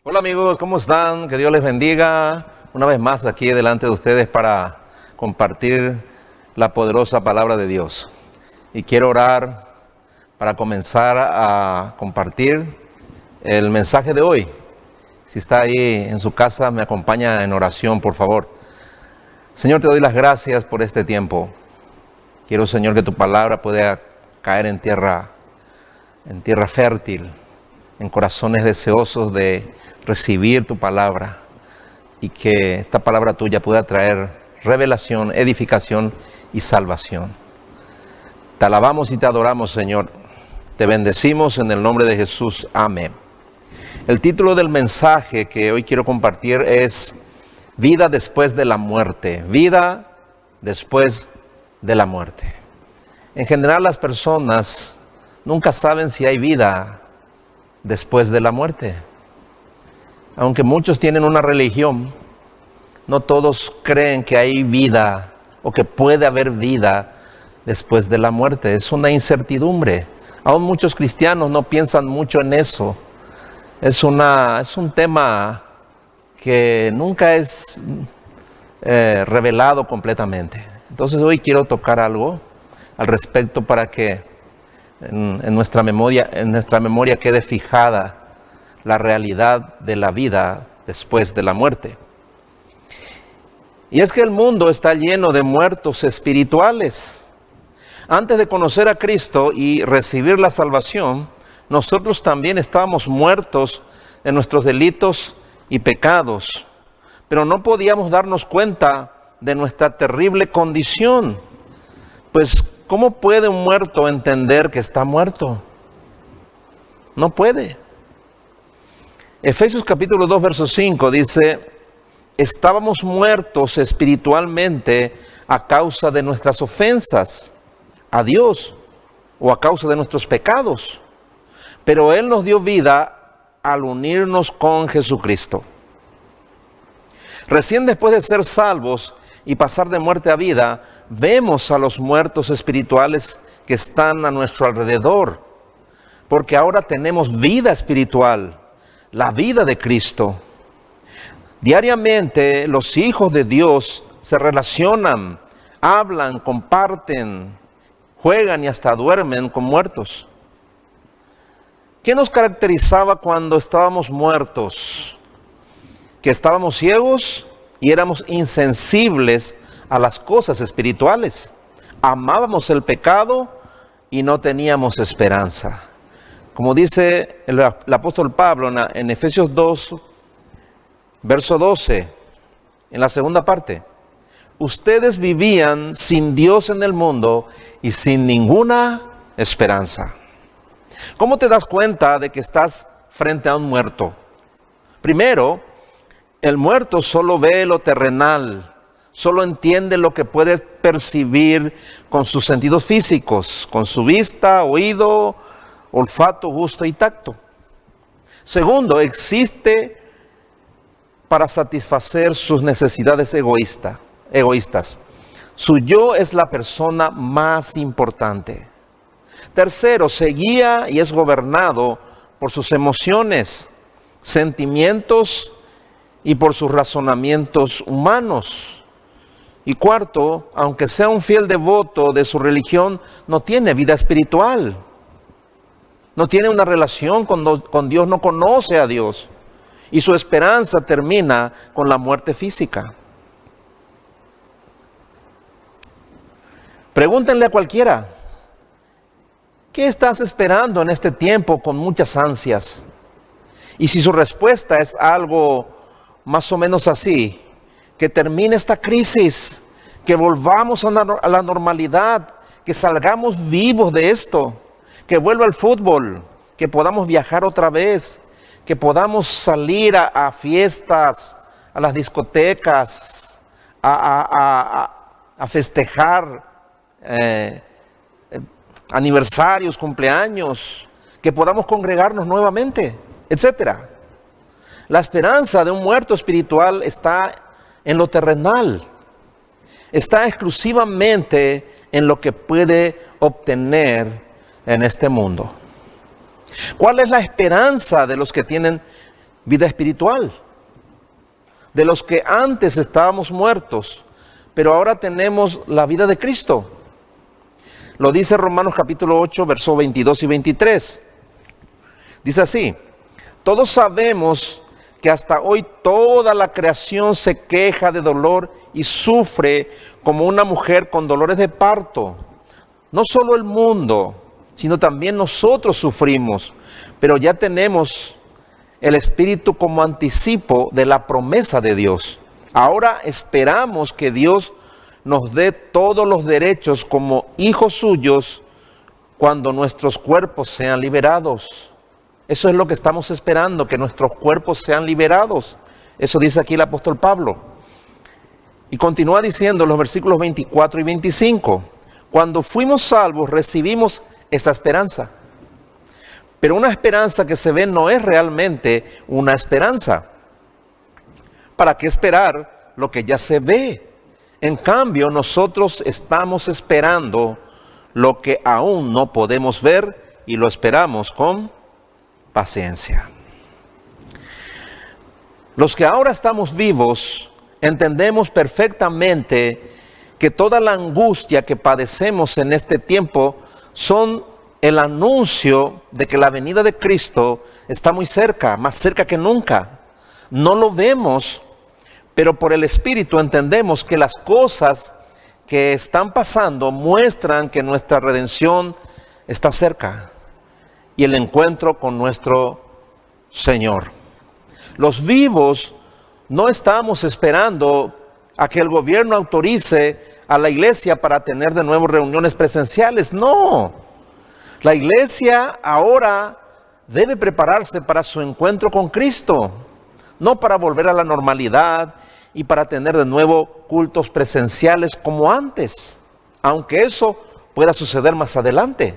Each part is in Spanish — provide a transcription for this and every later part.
Hola amigos, ¿cómo están? Que Dios les bendiga. Una vez más aquí delante de ustedes para compartir la poderosa palabra de Dios. Y quiero orar para comenzar a compartir el mensaje de hoy. Si está ahí en su casa, me acompaña en oración, por favor. Señor, te doy las gracias por este tiempo. Quiero, Señor, que tu palabra pueda caer en tierra fértil, en corazones deseosos de recibir tu palabra, y que esta palabra tuya pueda traer revelación, edificación y salvación. Te alabamos y te adoramos, Señor. Te bendecimos en el nombre de Jesús. Amén. El título del mensaje que hoy quiero compartir es Vida después de la muerte. Vida después de la muerte. En general, las personas nunca saben si hay vida después de la muerte. Aunque muchos tienen una religión, no todos creen que hay vida o que puede haber vida después de la muerte. Es una incertidumbre. Aún muchos cristianos no piensan mucho en eso. Es un tema que nunca es revelado completamente. Entonces hoy quiero tocar algo al respecto para que en nuestra memoria quede fijada la realidad de la vida después de la muerte. Y es que el mundo está lleno de muertos espirituales. Antes de conocer a Cristo y recibir la salvación, nosotros también estábamos muertos en nuestros delitos y pecados, pero no podíamos darnos cuenta de nuestra terrible condición. Pues, ¿cómo puede un muerto entender que está muerto? No puede. Efesios capítulo 2, verso 5 dice: estábamos muertos espiritualmente a causa de nuestras ofensas a Dios o a causa de nuestros pecados, pero Él nos dio vida al unirnos con Jesucristo. Recién después de ser salvos y pasar de muerte a vida, vemos a los muertos espirituales que están a nuestro alrededor, porque ahora tenemos vida espiritual, la vida de Cristo. Diariamente los hijos de Dios se relacionan, hablan, comparten, juegan y hasta duermen con muertos. ¿Qué nos caracterizaba cuando estábamos muertos? Que estábamos ciegos y éramos insensibles a las cosas espirituales. Amábamos el pecado y no teníamos esperanza. Como dice el apóstol Pablo en Efesios 2, verso 12, en la segunda parte: ustedes vivían sin Dios en el mundo y sin ninguna esperanza. ¿Cómo te das cuenta de que estás frente a un muerto? Primero, el muerto solo ve lo terrenal, solo entiende lo que puede percibir con sus sentidos físicos, con su vista, oído, olfato, gusto y tacto. Segundo, existe para satisfacer sus necesidades egoístas. Su yo es la persona más importante. Tercero, se guía y es gobernado por sus emociones, sentimientos y por sus razonamientos humanos. Y cuarto, aunque sea un fiel devoto de su religión, no tiene vida espiritual. No tiene una relación con Dios, no conoce a Dios. Y su esperanza termina con la muerte física. Pregúntenle a cualquiera: ¿qué estás esperando en este tiempo con muchas ansias? Y si su respuesta es algo más o menos así: que termine esta crisis, que volvamos a la normalidad, que salgamos vivos de esto, que vuelva el fútbol, que podamos viajar otra vez, que podamos salir a fiestas, a las discotecas, a festejar aniversarios, cumpleaños, que podamos congregarnos nuevamente, etcétera. La esperanza de un muerto espiritual está en lo terrenal, está exclusivamente en lo que puede obtener en este mundo. ¿Cuál es la esperanza de los que tienen vida espiritual, de los que antes estábamos muertos, pero ahora tenemos la vida de Cristo. Lo dice Romanos capítulo 8, versos 22 y 23. Dice así: todos sabemos que hasta hoy toda la creación se queja de dolor y sufre como una mujer con dolores de parto. No solo el mundo, sino también nosotros sufrimos, pero ya tenemos el Espíritu como anticipo de la promesa de Dios. Ahora esperamos que Dios nos dé todos los derechos como hijos suyos cuando nuestros cuerpos sean liberados. Eso es lo que estamos esperando, que nuestros cuerpos sean liberados. Eso dice aquí el apóstol Pablo. Y continúa diciendo en los versículos 24 y 25. Cuando fuimos salvos recibimos esa esperanza. Pero una esperanza que se ve no es realmente una esperanza. ¿Para qué esperar lo que ya se ve? En cambio, nosotros estamos esperando lo que aún no podemos ver y lo esperamos con paciencia. Los que ahora estamos vivos entendemos perfectamente que toda la angustia que padecemos en este tiempo son el anuncio de que la venida de Cristo está muy cerca, más cerca que nunca. No lo vemos, pero por el Espíritu entendemos que las cosas que están pasando muestran que nuestra redención está cerca y el encuentro con nuestro Señor. Los vivos no estamos esperando a que el gobierno autorice a la iglesia para tener de nuevo reuniones presenciales. No, la iglesia ahora debe prepararse para su encuentro con Cristo, no para volver a la normalidad y para tener de nuevo cultos presenciales como antes, aunque eso pueda suceder más adelante,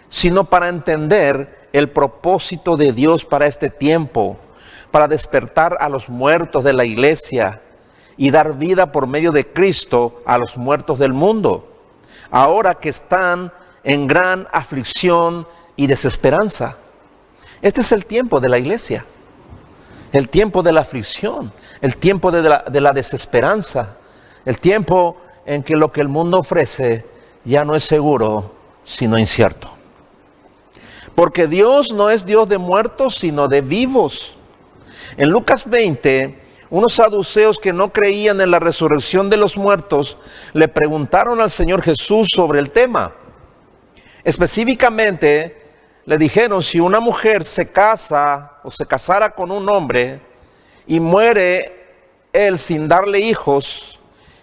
sino para entender el propósito de Dios para este tiempo, para despertar a los muertos de la iglesia y dar vida por medio de Cristo a los muertos del mundo, ahora que están en gran aflicción y desesperanza. Este es el tiempo de la iglesia, el tiempo de la aflicción, el tiempo de la desesperanza, el tiempo en que lo que el mundo ofrece ya no es seguro, sino incierto. Porque Dios no es Dios de muertos, sino de vivos. En Lucas 20, unos saduceos que no creían en la resurrección de los muertos le preguntaron al Señor Jesús sobre el tema. Específicamente le dijeron: si una mujer se casa o se casara con un hombre y muere él sin darle hijos,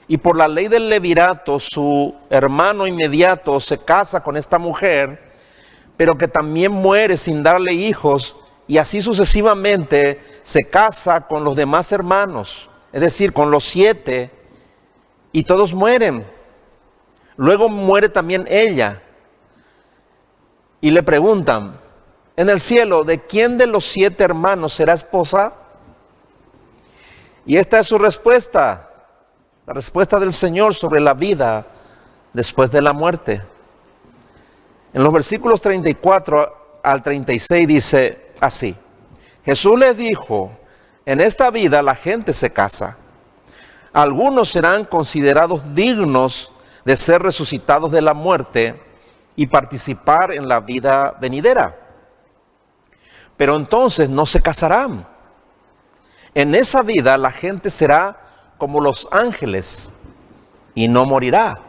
y por la ley del levirato su hermano inmediato se casa con esta mujer, pero que también muere sin darle hijos, y así sucesivamente se casa con los demás hermanos, es decir, con los 7, y todos mueren. Luego muere también ella. Y le preguntan: en el cielo, ¿de quién de los 7 hermanos será esposa? Y esta es su respuesta, la respuesta del Señor sobre la vida después de la muerte. En los versículos 34 al 36 dice así: Jesús les dijo: en esta vida la gente se casa. Algunos serán considerados dignos de ser resucitados de la muerte y participar en la vida venidera. Pero entonces no se casarán. En esa vida la gente será como los ángeles y no morirá.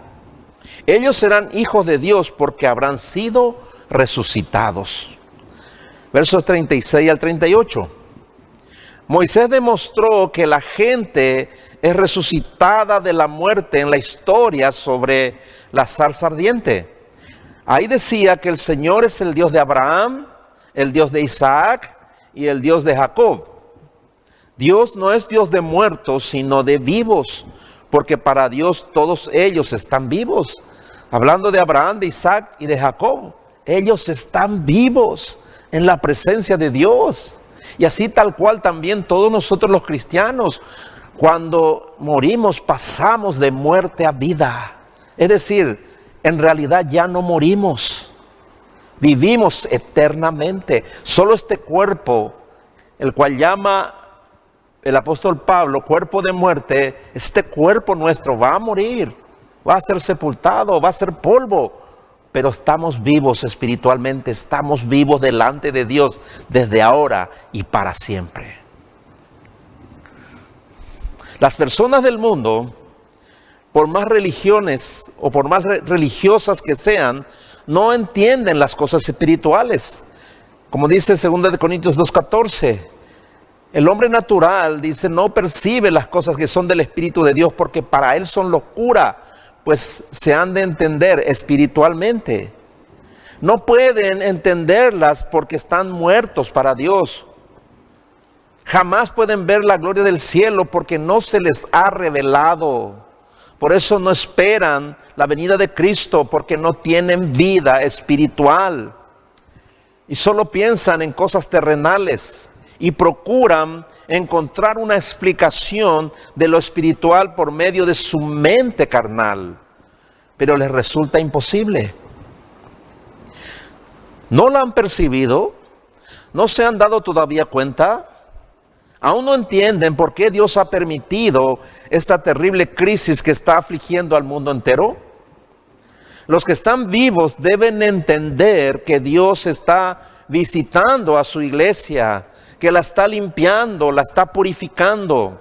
Ellos serán hijos de Dios porque habrán sido resucitados. Versos 36 al 38. Moisés demostró que la gente es resucitada de la muerte en la historia sobre la zarza ardiente. Ahí decía que el Señor es el Dios de Abraham, el Dios de Isaac y el Dios de Jacob. Dios no es Dios de muertos, sino de vivos, porque para Dios todos ellos están vivos. Hablando de Abraham, de Isaac y de Jacob, ellos están vivos en la presencia de Dios. Y así tal cual también todos nosotros los cristianos, cuando morimos pasamos de muerte a vida. Es decir, en realidad ya no morimos, vivimos eternamente. Solo este cuerpo el cual llama el apóstol Pablo cuerpo de muerte, este cuerpo nuestro va a morir, va a ser sepultado, va a ser polvo, pero estamos vivos espiritualmente, estamos vivos delante de Dios desde ahora y para siempre. Las personas del mundo, por más religiones o por más religiosas que sean, no entienden las cosas espirituales. Como dice 2 Corintios 2:14, el hombre natural, dice, no percibe las cosas que son del Espíritu de Dios porque para él son locura, pues se han de entender espiritualmente. No pueden entenderlas porque están muertos para Dios. Jamás pueden ver la gloria del cielo porque no se les ha revelado. Por eso no esperan la venida de Cristo, porque no tienen vida espiritual. Y solo piensan en cosas terrenales y procuran encontrar una explicación de lo espiritual por medio de su mente carnal. Pero les resulta imposible. ¿No lo han percibido? ¿No se han dado todavía cuenta? ¿Aún no entienden por qué Dios ha permitido esta terrible crisis que está afligiendo al mundo entero? Los que están vivos deben entender que Dios está visitando a su iglesia, que la está limpiando, la está purificando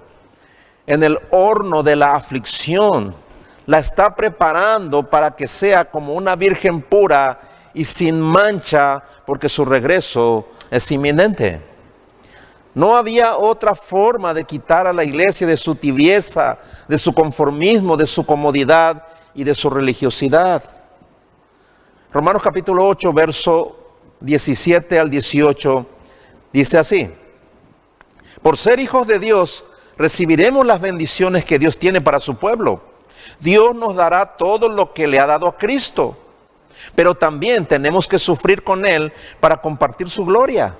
en el horno de la aflicción. La está preparando para que sea como una virgen pura y sin mancha, porque su regreso es inminente. No había otra forma de quitar a la iglesia de su tibieza, de su conformismo, de su comodidad y de su religiosidad. Romanos capítulo 8, verso 17 al 18, dice así: por ser hijos de Dios, recibiremos las bendiciones que Dios tiene para su pueblo. Dios nos dará todo lo que le ha dado a Cristo, pero también tenemos que sufrir con Él para compartir su gloria.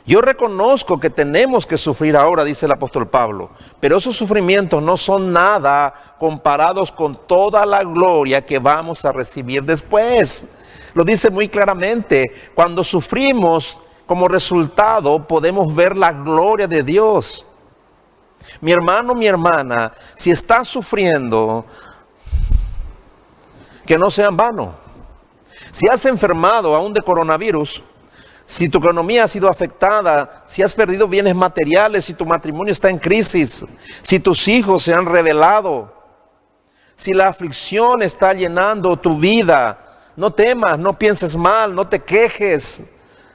Yo reconozco que tenemos que sufrir ahora, dice el apóstol Pablo, pero esos sufrimientos no son nada comparados con toda la gloria que vamos a recibir después. Lo dice muy claramente, cuando sufrimos, como resultado podemos ver la gloria de Dios. Mi hermano, mi hermana, si estás sufriendo, que no sea en vano. Si has enfermado aún de coronavirus, si tu economía ha sido afectada, si has perdido bienes materiales, si tu matrimonio está en crisis, si tus hijos se han rebelado, si la aflicción está llenando tu vida, no temas, no pienses mal, no te quejes,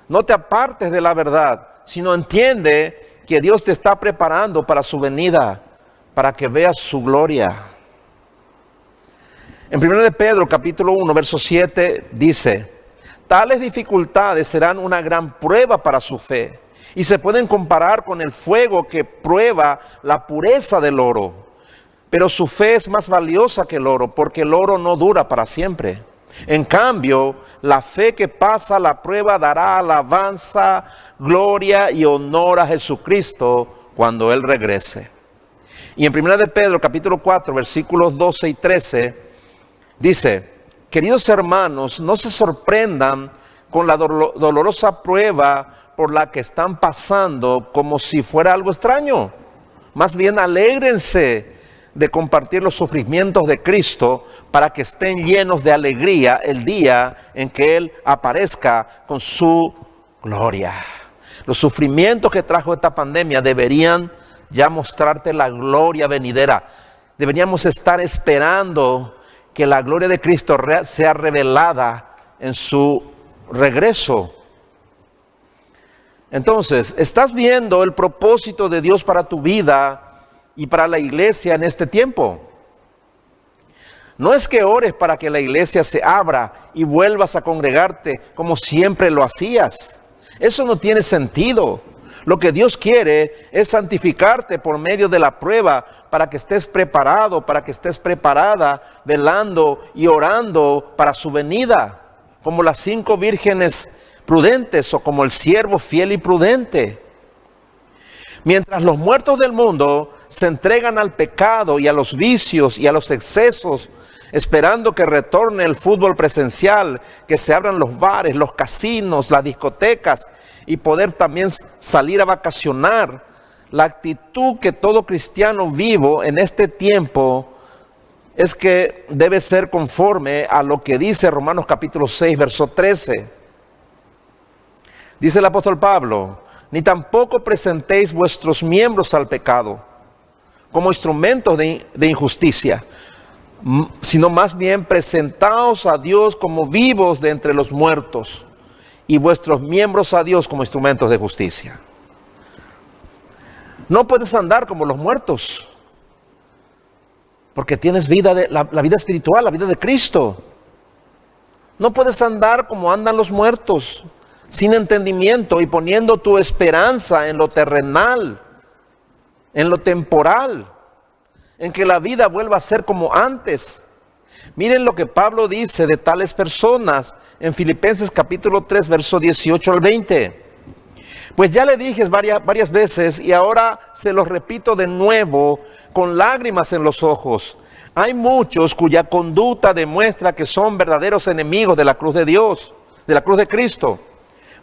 no te apartes de la verdad, sino entiende que Dios te está preparando para su venida, para que veas su gloria. En 1 de Pedro capítulo 1, verso 7 dice: tales dificultades serán una gran prueba para su fe y se pueden comparar con el fuego que prueba la pureza del oro. Pero su fe es más valiosa que el oro, porque el oro no dura para siempre. En cambio, la fe que pasa la prueba dará alabanza, gloria y honor a Jesucristo cuando Él regrese. Y en 1 de Pedro capítulo 4, versículos 12 y 13, dice: queridos hermanos, no se sorprendan con la dolorosa prueba por la que están pasando como si fuera algo extraño. Más bien alégrense de compartir los sufrimientos de Cristo para que estén llenos de alegría el día en que Él aparezca con su gloria. Los sufrimientos que trajo esta pandemia deberían ya mostrarte la gloria venidera. Deberíamos estar esperando que la gloria de Cristo sea revelada en su regreso. Entonces, ¿estás viendo el propósito de Dios para tu vida y para la iglesia en este tiempo? No es que ores para que la iglesia se abra y vuelvas a congregarte como siempre lo hacías. Eso no tiene sentido. Lo que Dios quiere es santificarte por medio de la prueba para que estés preparado, para que estés preparada, velando y orando para su venida, como las 5 vírgenes prudentes o como el siervo fiel y prudente. Mientras los muertos del mundo se entregan al pecado y a los vicios y a los excesos, esperando que retorne el fútbol presencial, que se abran los bares, los casinos, las discotecas y poder también salir a vacacionar. La actitud que todo cristiano vivo en este tiempo es que debe ser conforme a lo que dice Romanos capítulo 6, verso 13. Dice el apóstol Pablo: ni tampoco presentéis vuestros miembros al pecado como instrumentos de injusticia, sino más bien presentaos a Dios como vivos de entre los muertos y vuestros miembros a Dios como instrumentos de justicia. No puedes andar como los muertos, porque tienes vida, la vida espiritual, la vida de Cristo. No puedes andar como andan los muertos, sin entendimiento y poniendo tu esperanza en lo terrenal, en lo temporal, en que la vida vuelva a ser como antes. Miren lo que Pablo dice de tales personas en Filipenses capítulo 3, verso 18 al 20. Pues ya le dije varias veces y ahora se los repito de nuevo con lágrimas en los ojos. Hay muchos cuya conducta demuestra que son verdaderos enemigos de la cruz de Dios, de la cruz de Cristo.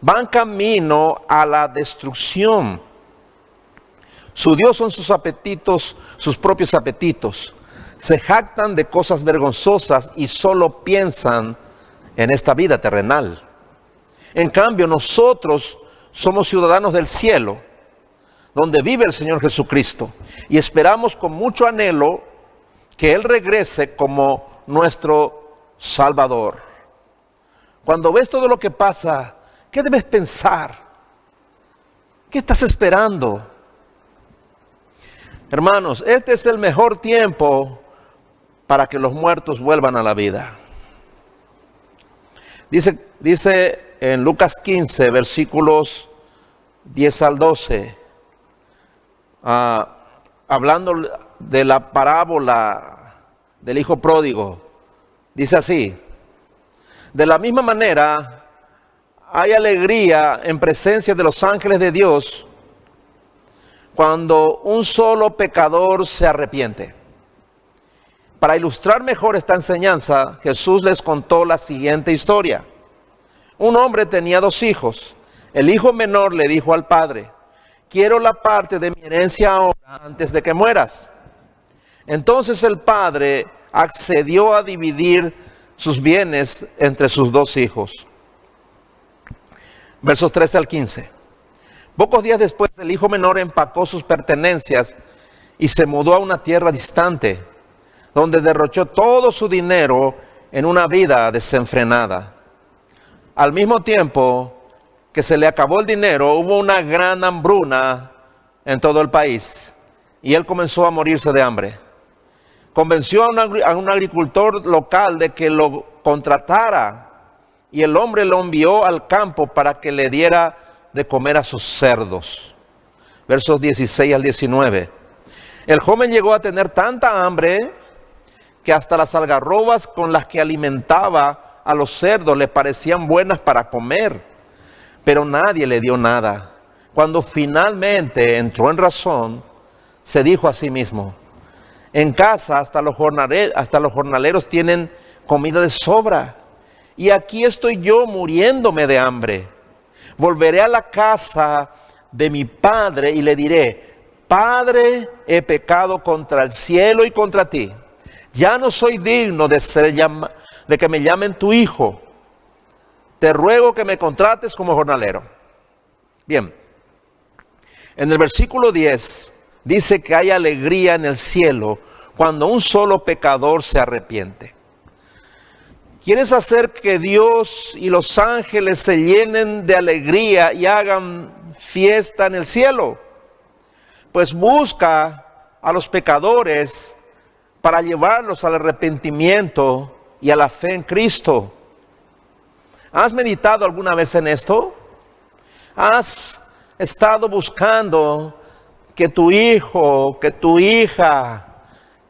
Van camino a la destrucción. Su Dios son sus apetitos, sus propios apetitos. Se jactan de cosas vergonzosas y solo piensan en esta vida terrenal. En cambio, nosotros somos ciudadanos del cielo, donde vive el Señor Jesucristo, y esperamos con mucho anhelo que Él regrese como nuestro Salvador. Cuando ves todo lo que pasa, ¿qué debes pensar? ¿Qué estás esperando? Hermanos, este es el mejor tiempo para que los muertos vuelvan a la vida. Dice en Lucas 15, versículos 10 al 12, hablando de la parábola del hijo pródigo, dice así: de la misma manera, hay alegría en presencia de los ángeles de Dios cuando un solo pecador se arrepiente. Para ilustrar mejor esta enseñanza, Jesús les contó la siguiente historia. Un hombre tenía 2 hijos. El hijo menor le dijo al padre: quiero la parte de mi herencia ahora antes de que mueras. Entonces el padre accedió a dividir sus bienes entre sus 2 hijos. Versos 13 al 15. Pocos días después, el hijo menor empacó sus pertenencias y se mudó a una tierra distante, donde derrochó todo su dinero en una vida desenfrenada. Al mismo tiempo que se le acabó el dinero, hubo una gran hambruna en todo el país y él comenzó a morirse de hambre. Convenció a un agricultor local de que lo contratara y el hombre lo envió al campo para que le diera de comer a sus cerdos. Versos 16 al 19. El joven llegó a tener tanta hambre que hasta las algarrobas con las que alimentaba a los cerdos le parecían buenas para comer, pero nadie le dio nada. Cuando finalmente entró en razón, se dijo a sí mismo: en casa hasta los jornaleros tienen comida de sobra, y aquí estoy yo muriéndome de hambre. Volveré a la casa de mi padre y le diré: Padre, he pecado contra el cielo y contra ti. Ya no soy digno de que me llamen tu hijo. Te ruego que me contrates como jornalero. Bien, en el versículo 10 dice que hay alegría en el cielo cuando un solo pecador se arrepiente. ¿Quieres hacer que Dios y los ángeles se llenen de alegría y hagan fiesta en el cielo? Pues busca a los pecadores para llevarlos al arrepentimiento y a la fe en Cristo. ¿Has meditado alguna vez en esto? ¿Has estado buscando que tu hijo, que tu hija,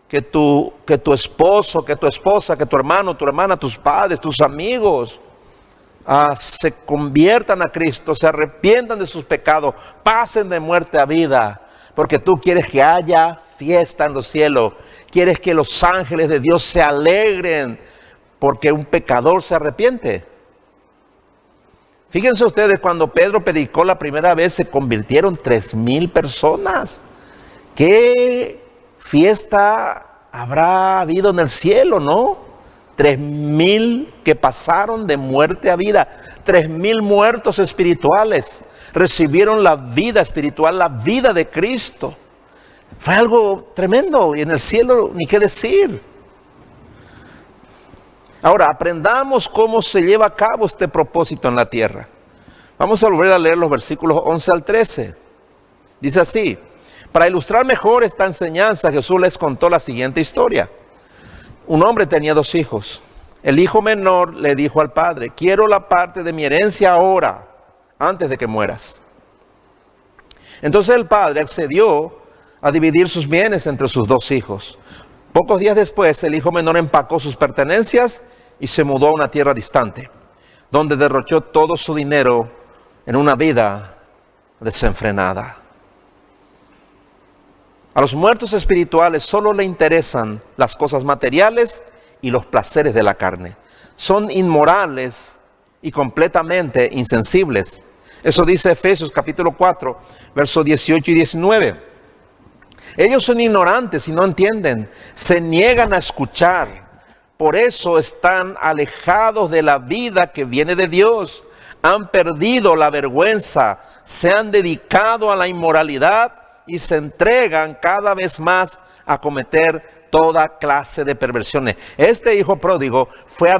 que tu esposo, que tu esposa, que tu hermano, tu hermana, tus padres, tus amigos se conviertan a Cristo, se arrepientan de sus pecados, pasen de muerte a vida, porque tú quieres que haya fiesta en los cielos, quieres que los ángeles de Dios se alegren porque un pecador se arrepiente. Fíjense ustedes, cuando Pedro predicó la primera vez se convirtieron 3,000 personas. ¿Qué fiesta habrá habido en el cielo, no? 3,000 que pasaron de muerte a vida, 3,000 muertos espirituales, recibieron la vida espiritual, la vida de Cristo. Fue algo tremendo, y en el cielo ni qué decir. Ahora, aprendamos cómo se lleva a cabo este propósito en la tierra. Vamos a volver a leer los versículos 11 al 13. Dice así: para ilustrar mejor esta enseñanza, Jesús les contó la siguiente historia. Un hombre tenía 2 hijos. El hijo menor le dijo al padre: quiero la parte de mi herencia ahora, antes de que mueras. Entonces el padre accedió a dividir sus bienes entre sus 2 hijos. Pocos días después, el hijo menor empacó sus pertenencias y se mudó a una tierra distante, donde derrochó todo su dinero en una vida desenfrenada. A los muertos espirituales solo le interesan las cosas materiales y los placeres de la carne. Son inmorales y completamente insensibles. Eso dice Efesios capítulo 4, versos 18 y 19. Ellos son ignorantes y no entienden, se niegan a escuchar. Por eso están alejados de la vida que viene de Dios. Han perdido la vergüenza, se han dedicado a la inmoralidad y se entregan cada vez más a cometer toda clase de perversiones. Este hijo pródigo fue a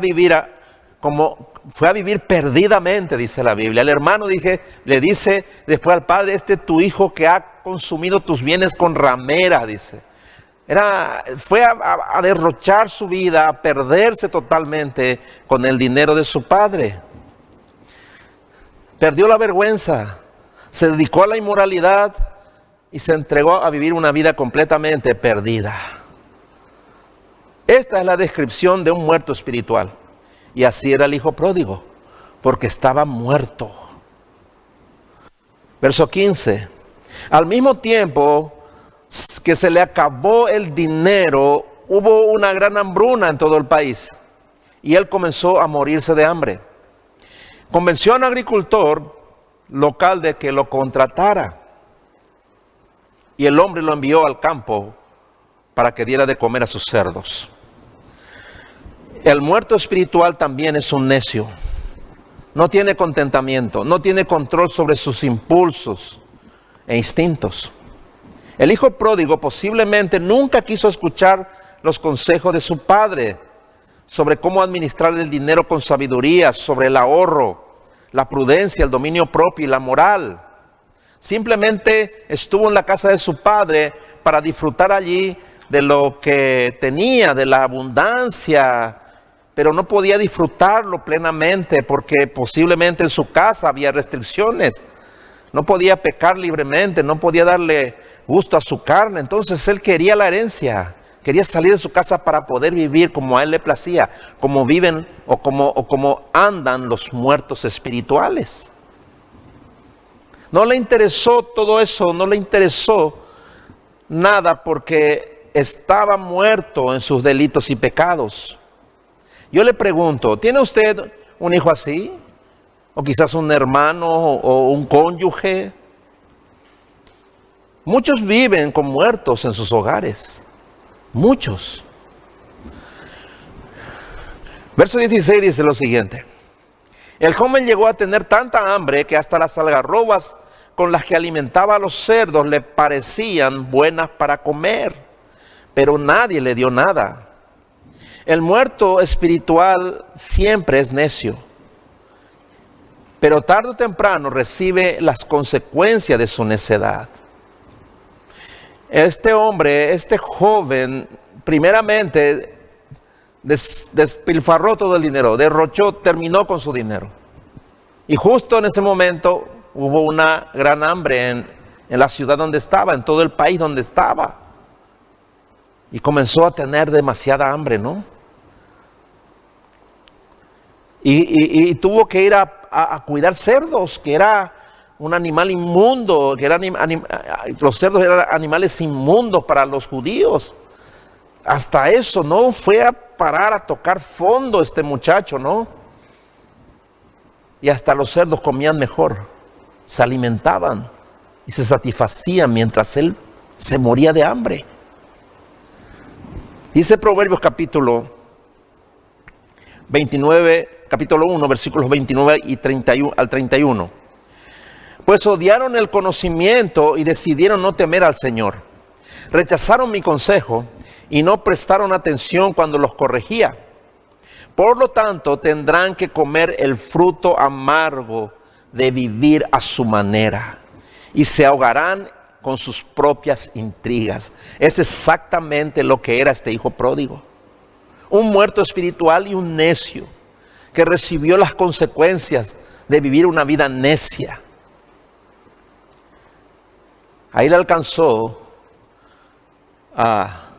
vivir perdidamente, dice la Biblia. El hermano le dice después al padre: este es tu hijo que ha consumido tus bienes con ramera, dice. Fue a derrochar su vida, a perderse totalmente con el dinero de su padre. Perdió la vergüenza, se dedicó a la inmoralidad y se entregó a vivir una vida completamente perdida. Esta es la descripción de un muerto espiritual. Y así era el hijo pródigo, porque estaba muerto. Verso 15. Al mismo tiempo que se le acabó el dinero, hubo una gran hambruna en todo el país, y él comenzó a morirse de hambre. Convenció a un agricultor local de que lo contratara, y el hombre lo envió al campo para que diera de comer a sus cerdos. El muerto espiritual también es un necio. No tiene contentamiento, no tiene control sobre sus impulsos e instintos. El hijo pródigo posiblemente nunca quiso escuchar los consejos de su padre sobre cómo administrar el dinero con sabiduría, sobre el ahorro, la prudencia, el dominio propio y la moral. Simplemente estuvo en la casa de su padre para disfrutar allí de lo que tenía, de la abundancia, pero no podía disfrutarlo plenamente porque posiblemente en su casa había restricciones. No podía pecar libremente, no podía darle gusto a su carne. Entonces él quería la herencia, quería salir de su casa para poder vivir como a él le placía, como viven o como andan los muertos espirituales. No le interesó todo eso, no le interesó nada porque estaba muerto en sus delitos y pecados. Yo le pregunto, ¿tiene usted un hijo así? O quizás un hermano o un cónyuge. Muchos viven con muertos en sus hogares. Muchos. Verso 16 dice lo siguiente: el joven llegó a tener tanta hambre que hasta las algarrobas con las que alimentaba a los cerdos le parecían buenas para comer, pero nadie le dio nada. El muerto espiritual siempre es necio, pero tarde o temprano recibe las consecuencias de su necedad. Este hombre, este joven, primeramente despilfarró todo el dinero, derrochó, terminó con su dinero. Y justo en ese momento hubo una gran hambre en la ciudad donde estaba, en todo el país donde estaba. Y comenzó a tener demasiada hambre, ¿no? Y tuvo que ir a cuidar cerdos, que era un animal inmundo, que era los cerdos eran animales inmundos para los judíos. Hasta eso, no fue a parar a tocar fondo este muchacho, ¿no? Y hasta los cerdos comían mejor, se alimentaban y se satisfacían mientras él se moría de hambre. Dice Proverbios capítulo 29, capítulo 1, versículos 29 y 31 al 31. Pues odiaron el conocimiento y decidieron no temer al Señor. Rechazaron mi consejo y no prestaron atención cuando los corregía. Por lo tanto, tendrán que comer el fruto amargo de vivir a su manera y se ahogarán con sus propias intrigas. Es exactamente lo que era este hijo pródigo. Un muerto espiritual y un necio que recibió las consecuencias de vivir una vida necia. Ahí le alcanzó a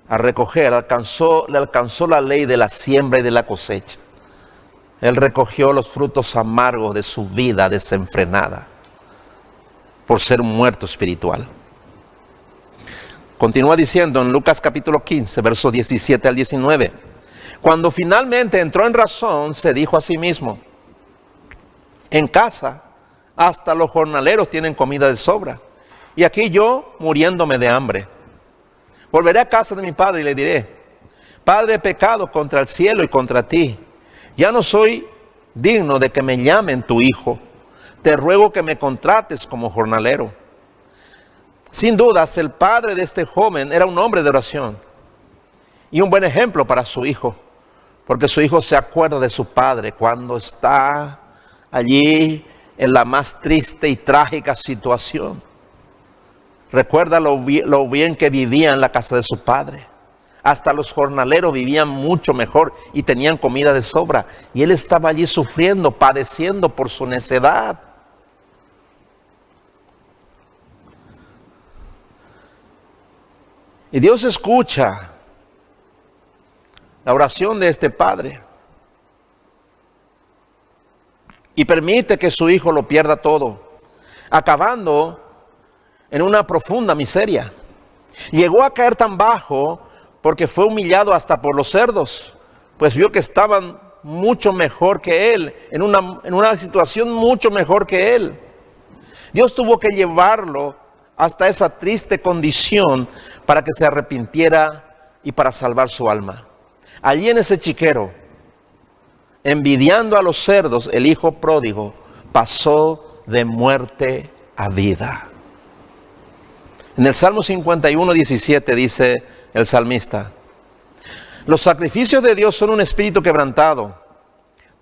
recoger, le alcanzó la ley de la siembra y de la cosecha. Él recogió los frutos amargos de su vida desenfrenada por ser un muerto espiritual. Continúa diciendo en Lucas capítulo 15, versos 17 al 19. Cuando finalmente entró en razón, se dijo a sí mismo: en casa hasta los jornaleros tienen comida de sobra, y aquí yo muriéndome de hambre. Volveré a casa de mi padre y le diré: Padre, he pecado contra el cielo y contra ti. Ya no soy digno de que me llamen tu hijo. Te ruego que me contrates como jornalero. Sin dudas, el padre de este joven era un hombre de oración y un buen ejemplo para su hijo, porque su hijo se acuerda de su padre cuando está allí en la más triste y trágica situación. Recuerda lo bien que vivía en la casa de su padre. Hasta los jornaleros vivían mucho mejor y tenían comida de sobra. Y él estaba allí sufriendo, padeciendo por su necedad. Y Dios escucha la oración de este padre y permite que su hijo lo pierda todo, acabando en una profunda miseria. Llegó a caer tan bajo porque fue humillado hasta por los cerdos, pues vio que estaban mucho mejor que él, en una situación mucho mejor que él. Dios tuvo que llevarlo hasta esa triste condición para que se arrepintiera y para salvar su alma. Allí en ese chiquero, envidiando a los cerdos, el hijo pródigo pasó de muerte a vida. En el Salmo 51, 17 dice el salmista: los sacrificios de Dios son un espíritu quebrantado.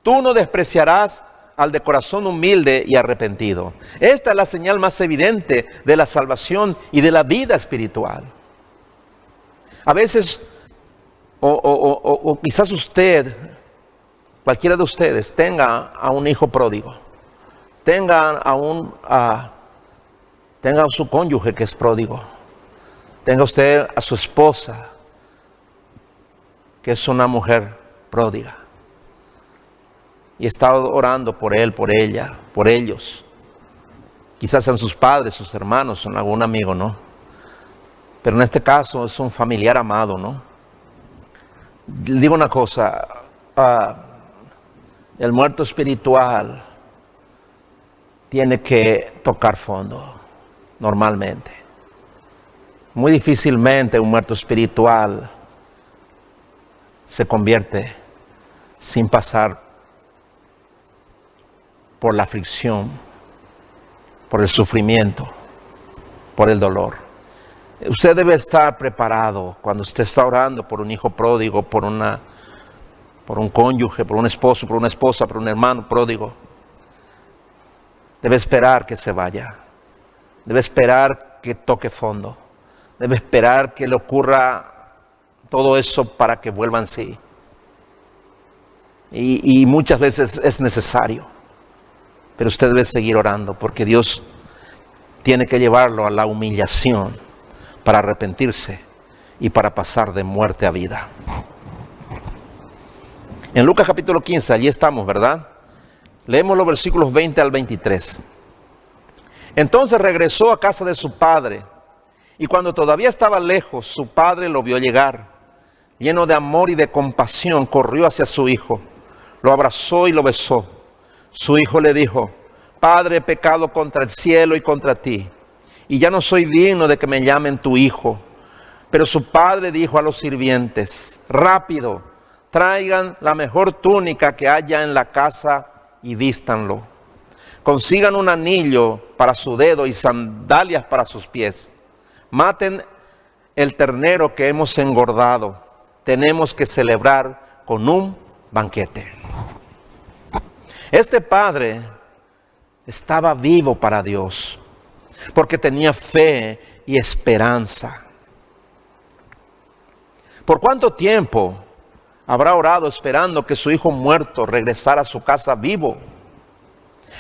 Tú no despreciarás al de corazón humilde y arrepentido. Esta es la señal más evidente de la salvación y de la vida espiritual. A veces, o quizás usted, cualquiera de ustedes, tenga a un hijo pródigo, tenga a su cónyuge que es pródigo, tenga usted a su esposa que es una mujer pródiga, y está orando por él, por ella, por ellos. Quizás sean sus padres, sus hermanos, son algún amigo, ¿no? Pero en este caso es un familiar amado, ¿no? Le digo una cosa, el muerto espiritual tiene que tocar fondo, normalmente. Muy difícilmente un muerto espiritual se convierte sin pasar por la aflicción, por el sufrimiento, por el dolor. Usted debe estar preparado cuando usted está orando por un hijo pródigo, por un cónyuge, por un esposo, por una esposa, por un hermano pródigo. Debe esperar que se vaya. Debe esperar que toque fondo. Debe esperar que le ocurra todo eso para que vuelva en sí. Y muchas veces es necesario. Pero usted debe seguir orando, porque Dios tiene que llevarlo a la humillación para arrepentirse y para pasar de muerte a vida. En Lucas capítulo 15, allí estamos, ¿verdad? Leemos los versículos 20 al 23. Entonces regresó a casa de su padre, y cuando todavía estaba lejos, su padre lo vio llegar. Lleno de amor y de compasión, corrió hacia su hijo, lo abrazó y lo besó. Su hijo le dijo: Padre, he pecado contra el cielo y contra ti, y ya no soy digno de que me llamen tu hijo. Pero su padre dijo a los sirvientes: Rápido, traigan la mejor túnica que haya en la casa y vístanlo. Consigan un anillo para su dedo y sandalias para sus pies. Maten el ternero que hemos engordado. Tenemos que celebrar con un banquete. Este padre estaba vivo para Dios, porque tenía fe y esperanza. ¿Por cuánto tiempo habrá orado esperando que su hijo muerto regresara a su casa vivo?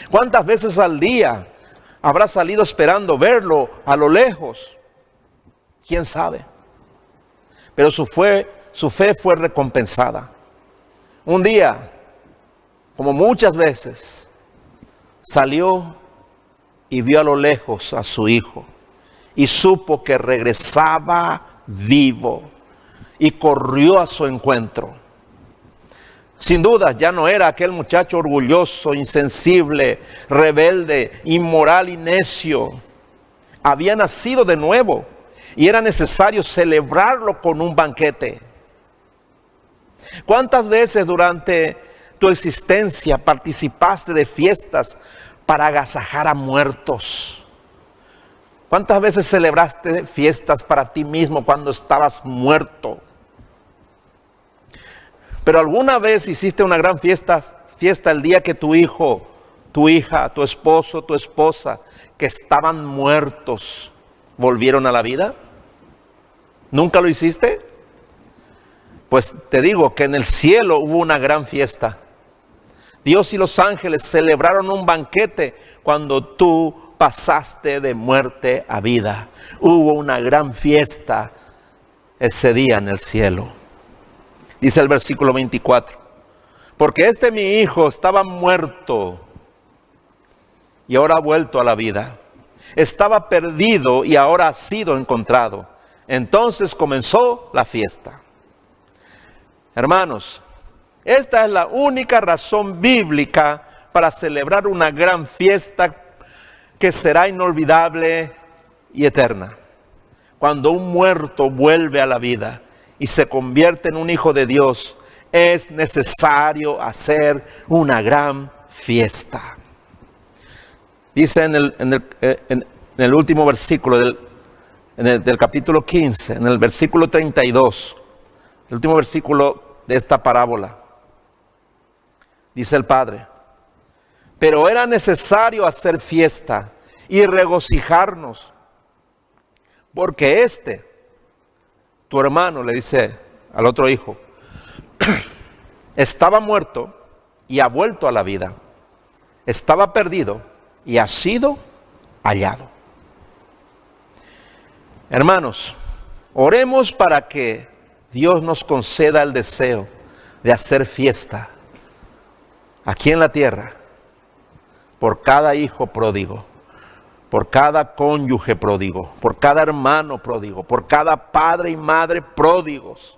¿Cuántas veces al día habrá salido esperando verlo a lo lejos? ¿Quién sabe? Pero su fe fue recompensada. Un día, como muchas veces, salió y vio a lo lejos a su hijo y supo que regresaba vivo y corrió a su encuentro. Sin duda ya no era aquel muchacho orgulloso, insensible, rebelde, inmoral y necio. Había nacido de nuevo y era necesario celebrarlo con un banquete. ¿Cuántas veces durante tu existencia participaste de fiestas para agasajar a muertos? ¿Cuántas veces celebraste fiestas para ti mismo cuando estabas muerto? Pero alguna vez hiciste una gran fiesta el día que tu hijo, tu hija, tu esposo, tu esposa, que estaban muertos, volvieron a la vida. ¿Nunca lo hiciste? Pues te digo que en el cielo hubo una gran fiesta. Dios y los ángeles celebraron un banquete cuando tú pasaste de muerte a vida. Hubo una gran fiesta ese día en el cielo. Dice el versículo 24: Porque mi hijo estaba muerto y ahora ha vuelto a la vida. Estaba perdido y ahora ha sido encontrado. Entonces comenzó la fiesta. Hermanos, esta es la única razón bíblica para celebrar una gran fiesta que será inolvidable y eterna. Cuando un muerto vuelve a la vida y se convierte en un hijo de Dios, es necesario hacer una gran fiesta. Dice en el último versículo del capítulo 15, en el versículo 32, el último versículo de esta parábola, dice el Padre: Pero era necesario hacer fiesta y regocijarnos, porque tu hermano, le dice al otro hijo, estaba muerto y ha vuelto a la vida. Estaba perdido y ha sido hallado. Hermanos, oremos para que Dios nos conceda el deseo de hacer fiesta aquí en la tierra por cada hijo pródigo, por cada cónyuge pródigo, por cada hermano pródigo, por cada padre y madre pródigos,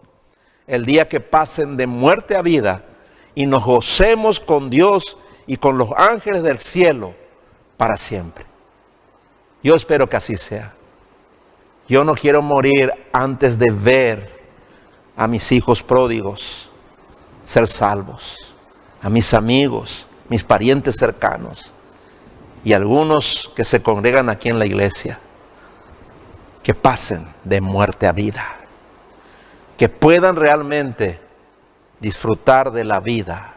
el día que pasen de muerte a vida y nos gocemos con Dios y con los ángeles del cielo para siempre. Yo espero que así sea. Yo no quiero morir antes de ver a mis hijos pródigos ser salvos, a mis amigos, mis parientes cercanos, y algunos que se congregan aquí en la iglesia, que pasen de muerte a vida, que puedan realmente disfrutar de la vida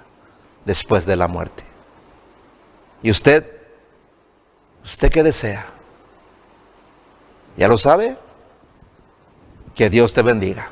después de la muerte. ¿Y usted qué desea? ¿Ya lo sabe? Que Dios te bendiga.